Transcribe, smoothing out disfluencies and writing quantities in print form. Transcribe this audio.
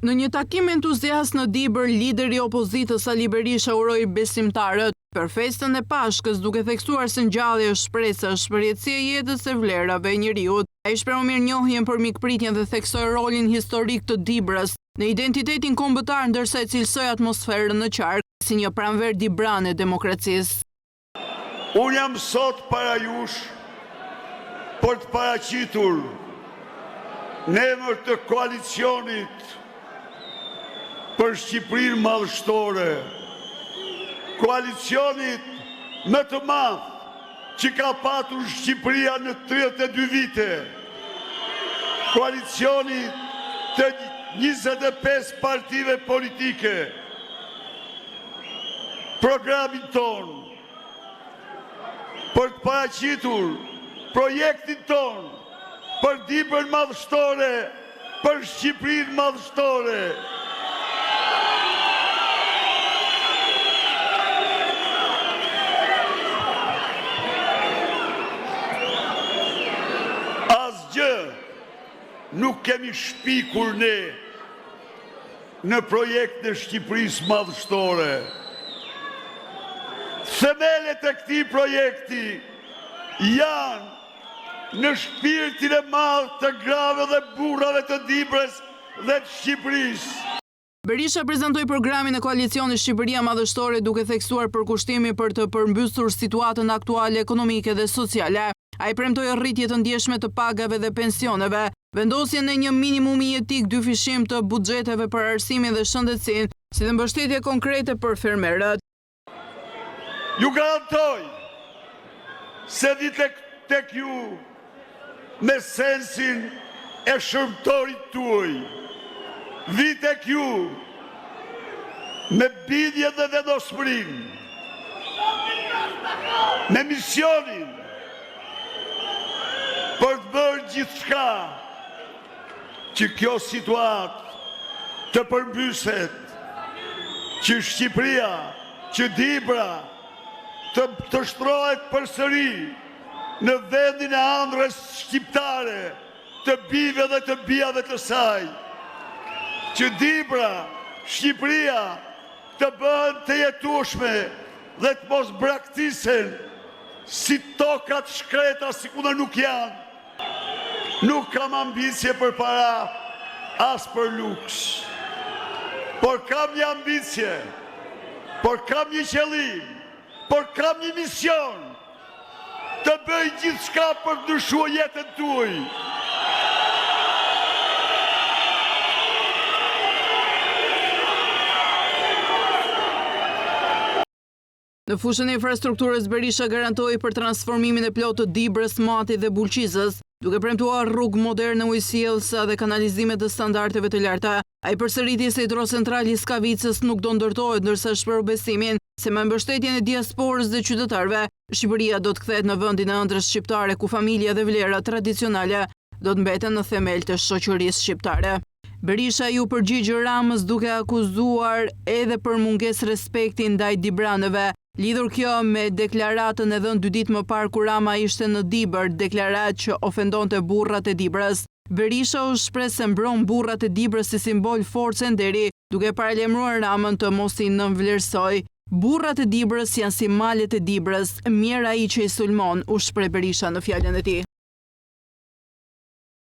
Në një takim entuziast në Dibër, lideri i opozitës Ali Berisha uroi besimtarët për festën e Pashkës, duke theksuar se ngjarja është shpresë, shpërjetësi e jetës e vlerave e njeriut. Ai shprehu mirënjohjen për mikpritjen dhe theksoi rolin historik të Dibrës në identitetin kombëtar, ndërsa e cilësoi atmosferën në qark si një pranver dibrane demokracisë. Unë jam sot para jush për të paraqitur në emër të koalicionit për Shqipërinë madhështore, koalicionit më të madh që ka patur Shqipëria në 32 vite, koalicionit të 25 partive politike, programin ton, për të paraqitur projektin ton, për Dibrën madhështore, për Shqipërinë madhështore. Asgjë nuk kemi shpikur ne në projekt në Shqipërisë madhështore. Themelet e këtij projekti janë në shpirtin e madh të grave dhe burrave të Dibrës dhe të Shqipërisë. Berisha prezantoi programin e koalicionit Shqipëria Madhështore duke theksuar përkushtimi për të përmbysur situatën aktuale ekonomike dhe sociale. Ai premtoi rritje të ndjeshme të pagave dhe pensioneve, vendosjen në një minimumi jetik, dyfishim të buxheteve për arsimin dhe shëndetësinë, si dhe mbështetje konkrete për fermerët. Ju garantoj se vi tek ju me sensin e shërmtorit tuaj, vi tek ju me bindje dhe vendosmërinë, me misionin për të bërë gjithçka që kjo situatë të përmbyset, që Shqipëria, që Dibra të shtrohet përsëri në vendin e ëndrrës shqiptare, të bijve dhe të bijave të saj, që Dibra, Shqipëria të bëhen të jetueshme dhe të mos braktisen si tokat shkreta sikuna nuk janë. Nuk kam ambicie për para, as për luks, por kam një ambicie, por kam një qëllim, por kam një mision të bëj gjithçka për të ndryshuar jetën tuaj. Në fushën e infrastrukturës, Berisha garantoi për transformimin e plotë të Dibrës, Matit dhe Bulqizës, duke premtuar rrugë moderne, ujësjellëse dhe kanalizime të standardeve të larta. Ai përsëriti se hidrocentrali i Skavicës nuk do ndërtohet, ndërsa shprehu besimin se me mbështetjen e diasporës dhe qytetarëve, Shqipëria do të kthehet në vendin e ëndrrës shqiptare ku familja dhe vlerat tradicionale do të mbeten në themel të shoqërisë shqiptare. Berisha ju përgjigj Ramës duke akuzuar edhe për mungesë respekti ndaj dibranëve, lidhur kjo me deklaratën e dhënë 2 ditë më parë kur Rama ishte në Dibër, deklaratë që ofendonte burrat e Dibrës. Berisha u shpreh se mbron burrat e Dibrës si simbol force nderi, duke paralajmëruar Ramën të mos i nënvlerësoj. Burrat e Dibrës janë si malet e Dibrës, mirë ai që i sulmon, u shpreh Berisha në fjalën e tij.